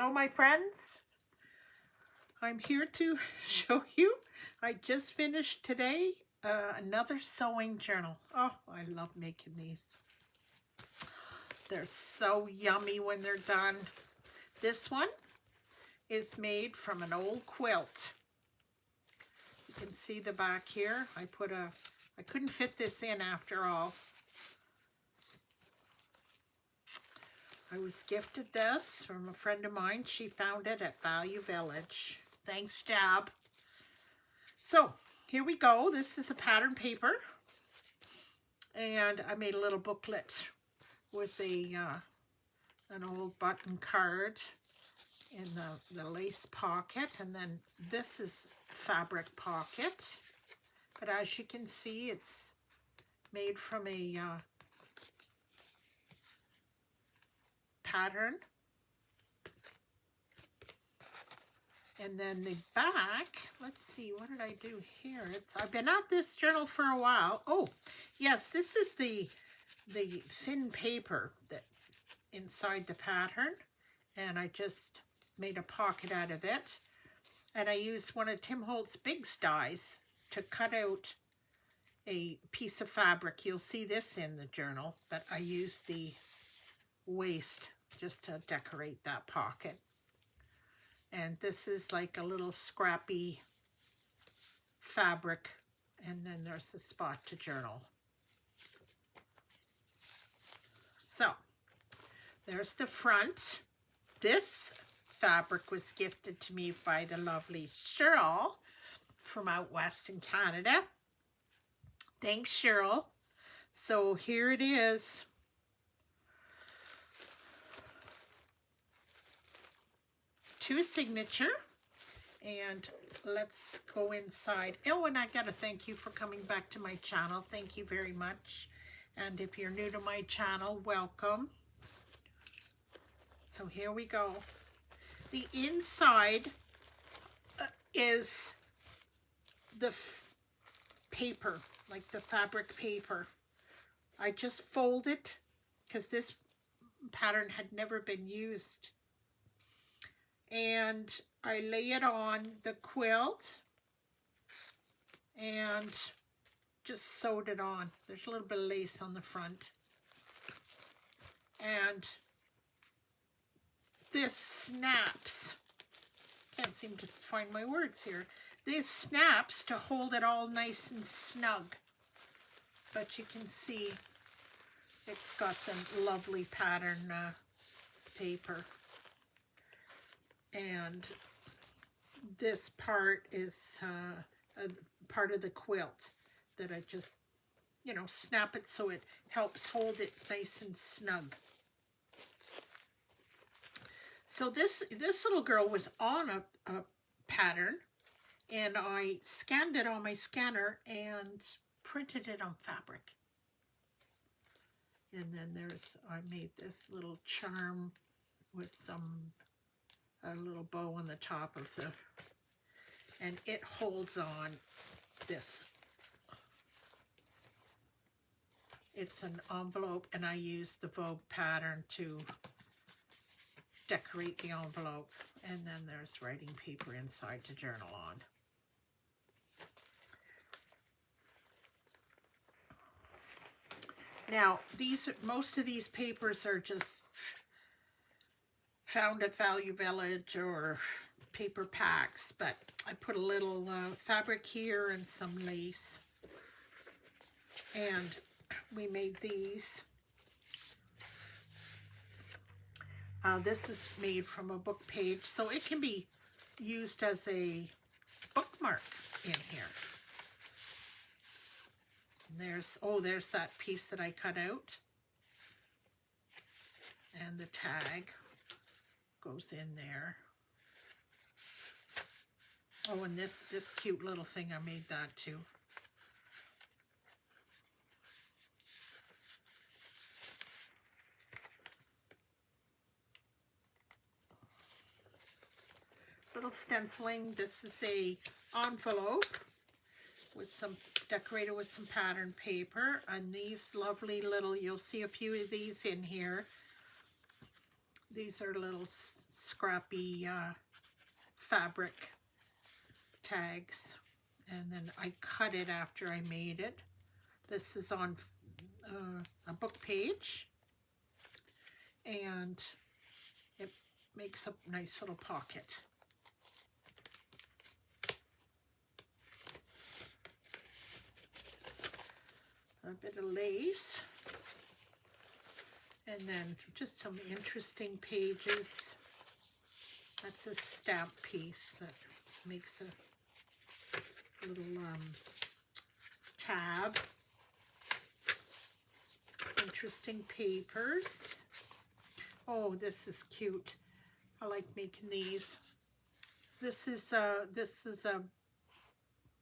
Hello my friends, I'm here to show you, I just finished today another sewing journal. Oh, I love making these. They're so yummy when they're done. This one is made from an old quilt. You can see the back here. I couldn't fit this in after all. I was gifted this from a friend of mine. She found it at Value Village. Thanks, Dab. So here we go. This is a pattern paper, and I made a little booklet with an old button card in the lace pocket, and then this is fabric pocket. But as you can see, it's made from a pattern. And then the back, let's see, what did I do here? I've been at this journal for a while. Oh, yes, this is the thin paper that inside the pattern, and I just made a pocket out of it. And I used one of Tim Holtz big dies to cut out a piece of fabric. You'll see this in the journal, but I used the waste just to decorate that pocket. And this is like a little scrappy fabric, and then there's a spot to journal. So there's the front. This fabric was gifted to me by the lovely Cheryl from out west in Canada. Thanks, Cheryl. So here it is. To a signature, and let's go inside. Oh, and I gotta thank you for coming back to my channel. Thank you very much. And if you're new to my channel, welcome. So here we go. The inside is the paper, like the fabric paper. I just fold it because this pattern had never been used. And I lay it on the quilt and just sewed it on. There's a little bit of lace on the front. And this snaps. Can't seem to find my words here. This snaps to hold it all nice and snug. But you can see it's got the lovely pattern paper. And this part is a part of the quilt that I just, snap it so it helps hold it nice and snug. So this little girl was on a pattern, and I scanned it on my scanner and printed it on fabric. And then I made this little charm with a little bow on the top of and it holds on this. It's an envelope, and I use the Vogue pattern to decorate the envelope. And then there's writing paper inside to journal on. Now, most of these papers are just found at Value Village or paper packs, but I put a little fabric here and some lace, and we made these. This is made from a book page, so it can be used as a bookmark in here. And there's that piece that I cut out, and the tag goes in there. Oh, and this cute little thing, I made that too. Little stenciling. This is a envelope with decorated with some pattern paper, and these lovely little, you'll see a few of these in here. These are little scrappy fabric tags. And then I cut it after I made it. This is on a book page. And it makes a nice little pocket. A bit of lace. And then just some interesting pages. That's a stamp piece that makes a little tab. Interesting papers. Oh, this is cute. I like making these. This is a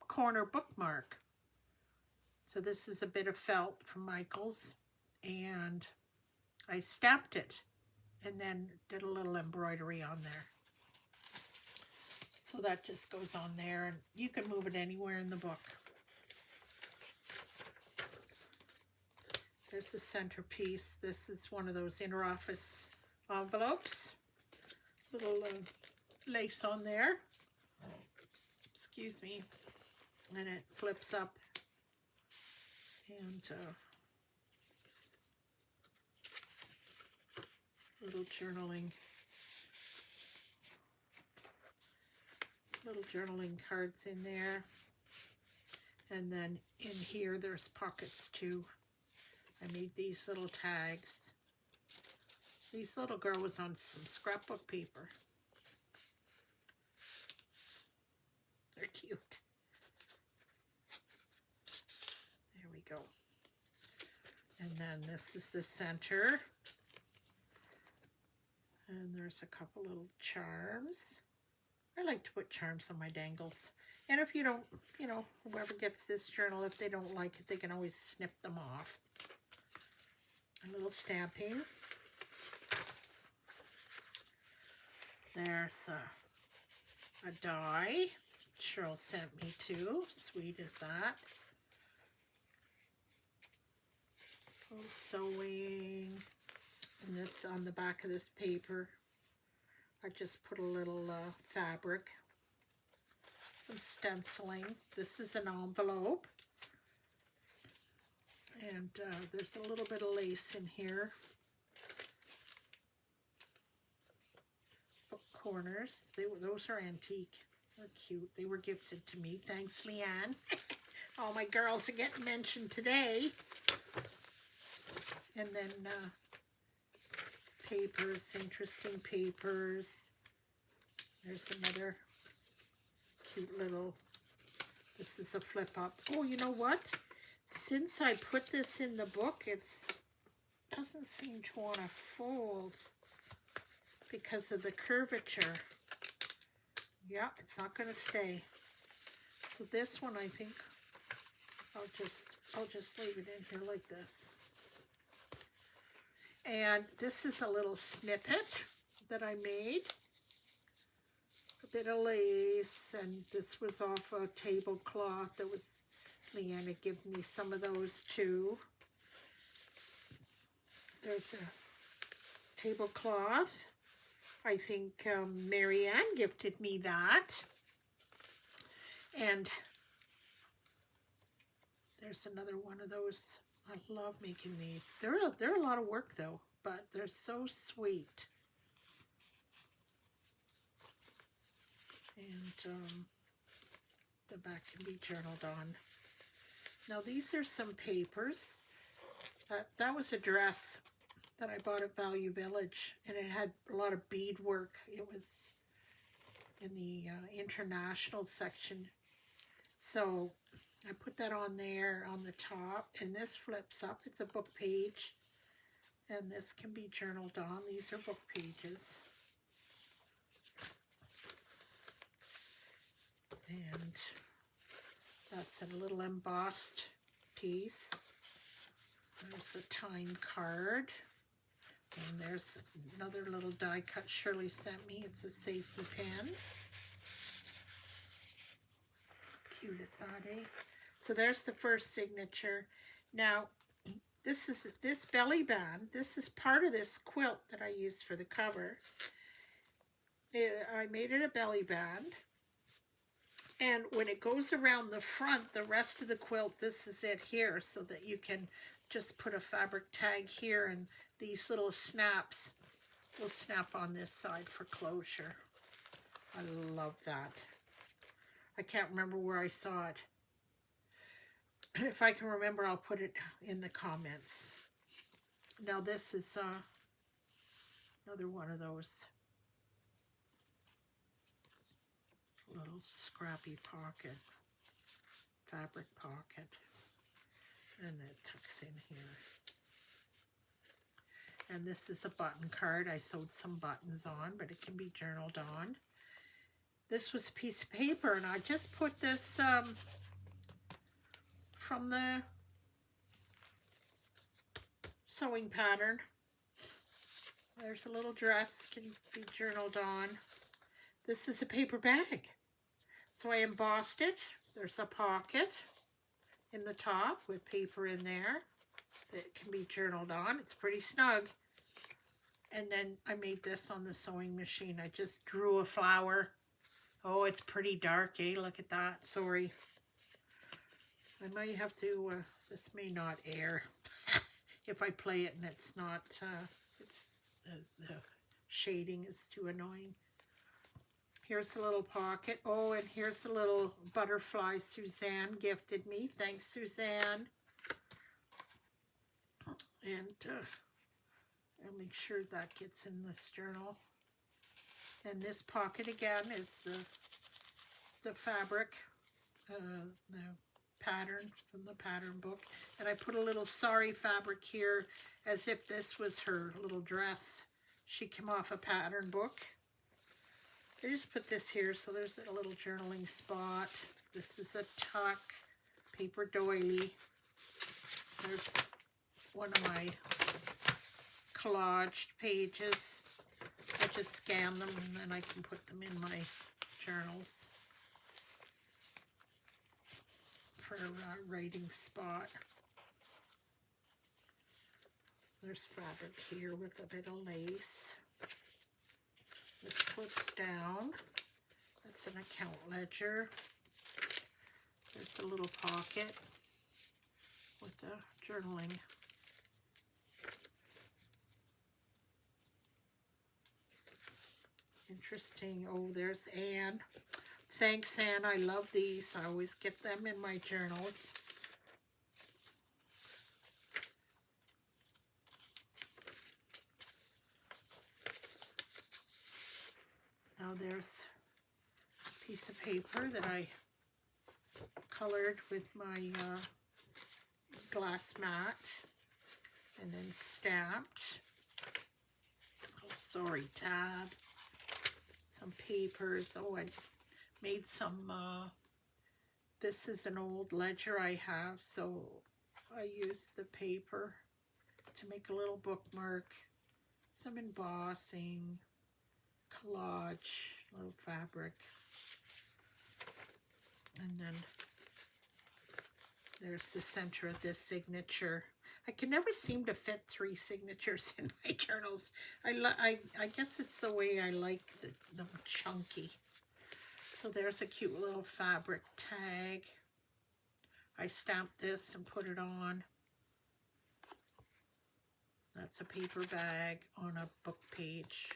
corner bookmark. So this is a bit of felt from Michael's, and I stamped it and then did a little embroidery on there. So that just goes on there, and you can move it anywhere in the book. There's the centerpiece. This is one of those interoffice envelopes. Little lace on there. Excuse me. And it flips up. And little journaling cards in there. And then in here there's pockets too. I made these little tags. This little girl was on some scrapbook paper. They're cute. There we go. And then this is the center. And there's a couple little charms. I like to put charms on my dangles. And if you don't, you know, whoever gets this journal, if they don't like it, they can always snip them off. A little stamping. There's a die. Cheryl sent me too. Sweet as that. Little sewing. And it's on the back of this paper. I just put a little fabric. Some stenciling. This is an envelope. And there's a little bit of lace in here. Book corners. Those are antique. They're cute. They were gifted to me. Thanks, Leanne. All my girls are getting mentioned today. And then papers, interesting papers. There's another cute little, this is a flip up. Oh, you know what? Since I put this in the book, it doesn't seem to want to fold because of the curvature. Yeah, it's not going to stay. So this one, I think I'll just leave it in here like this. And this is a little snippet that I made. A bit of lace, and this was off a tablecloth. That was, Leanne had given me some of those too. There's a tablecloth. I think Marianne gifted me that. And there's another one of those. I love making these. They're a lot of work though, but they're so sweet. And the back can be journaled on. Now these are some papers. That was a dress that I bought at Value Village, and it had a lot of beadwork. It was in the international section. So I put that on there on the top, and this flips up. It's a book page, and this can be journaled on. These are book pages. And that's a little embossed piece. There's a time card. And there's another little die cut Shirley sent me. It's a safety pin. Cute as that, eh? So there's the first signature. Now, this belly band. This is part of this quilt that I used for the cover. I made it a belly band. And when it goes around the front, the rest of the quilt, this is it here, so that you can just put a fabric tag here, and these little snaps will snap on this side for closure. I love that. I can't remember where I saw it. If I can remember, I'll put it in the comments. Now this is another one of those little scrappy pocket, fabric pocket, and it tucks in here. And this is a button card. I sewed some buttons on, but it can be journaled on. This was a piece of paper, and I just put this from the sewing pattern. There's a little dress, can be journaled on. This is a paper bag. So I embossed it. There's a pocket in the top with paper in there that can be journaled on. It's pretty snug. And then I made this on the sewing machine. I just drew a flower. Oh, it's pretty dark, eh? Look at that. Sorry. I might have to, this may not air if I play it and it's not, the shading is too annoying. Here's a little pocket. Oh, and here's a little butterfly Suzanne gifted me. Thanks, Suzanne. And I'll make sure that gets in this journal. And this pocket again is the fabric, the pattern from the pattern book. And I put a little sari fabric here as if this was her little dress. She came off a pattern book. I just put this here, so there's a little journaling spot. This is a tuck, paper doily. There's one of my collaged pages. I just scan them and then I can put them in my journals for a writing spot. There's fabric here with a bit of lace. This flips down. That's an account ledger. There's a little pocket with the journaling. Interesting. Oh, there's Anne. Thanks, Anne. I love these. I always get them in my journals. Now there's a piece of paper that I colored with my glass mat and then stamped. Oh, sorry, tab. Some papers. Oh, I made some, this is an old ledger I have, so I used the paper to make a little bookmark, some embossing, collage, little fabric, and then there's the center of this signature. I can never seem to fit 3 signatures in my journals. I guess it's the way I like them chunky. So there's a cute little fabric tag. I stamped this and put it on. That's a paper bag on a book page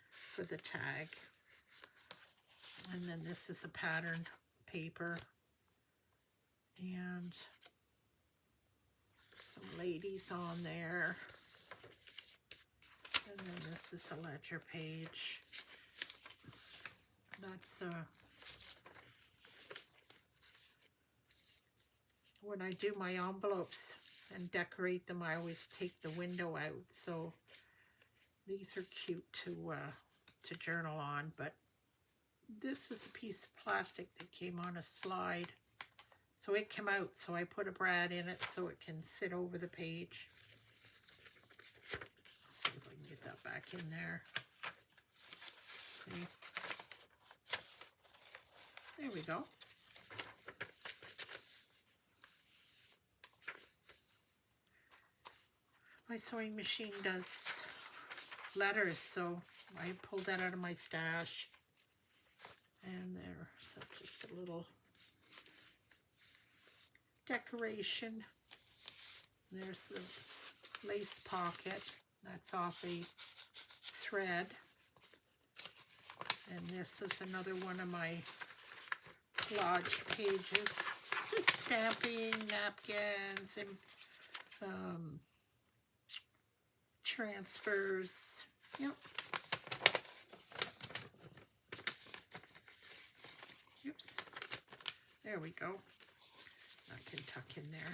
for the tag. And then this is a patterned paper. And some ladies on there. And then this is a ledger page. That's when I do my envelopes and decorate them, I always take the window out. So these are cute to journal on. But this is a piece of plastic that came on a slide. So it came out, so I put a brad in it so it can sit over the page. Let's see if I can get that back in there. Okay. There we go. My sewing machine does letters, so I pulled that out of my stash. And there, so just a little decoration. There's the lace pocket. That's off a thread. And this is another one of my collage pages. Just stamping, napkins, and transfers. Yep. Oops. There we go. I can tuck in there.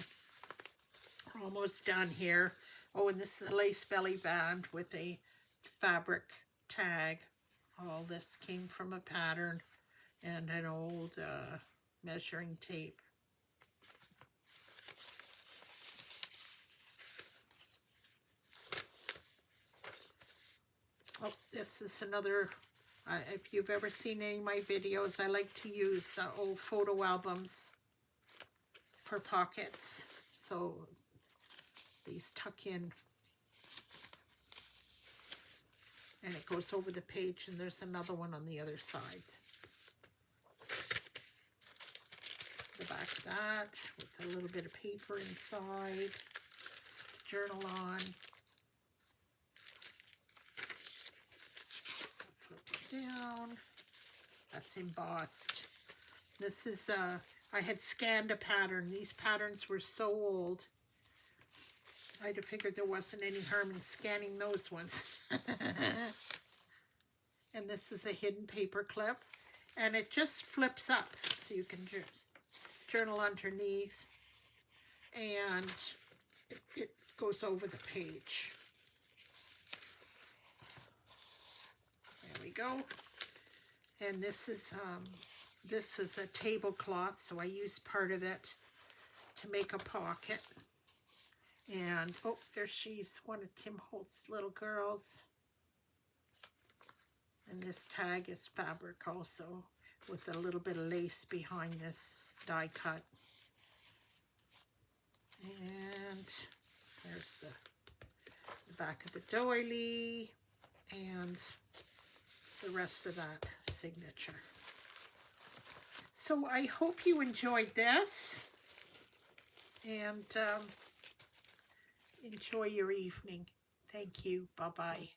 Almost done here. Oh, and this is a lace belly band with a fabric tag. All this came from a pattern and an old measuring tape. Oh, this is another, if you've ever seen any of my videos, I like to use old photo albums for pockets. So these tuck in. And it goes over the page, and there's another one on the other side. The back of that, with a little bit of paper inside. Journal on. Flip it down. That's embossed. This is I had scanned a pattern. These patterns were so old. I'd have figured there wasn't any harm in scanning those ones. And this is a hidden paper clip. And it just flips up, so you can just journal underneath. And it goes over the page. There we go. And this is a tablecloth, so I used part of it to make a pocket. And, oh, there she's one of Tim Holtz's little girls. And this tag is fabric also, with a little bit of lace behind this die cut. And there's the back of the doily and the rest of that signature. So I hope you enjoyed this. And enjoy your evening. Thank you. Bye-bye.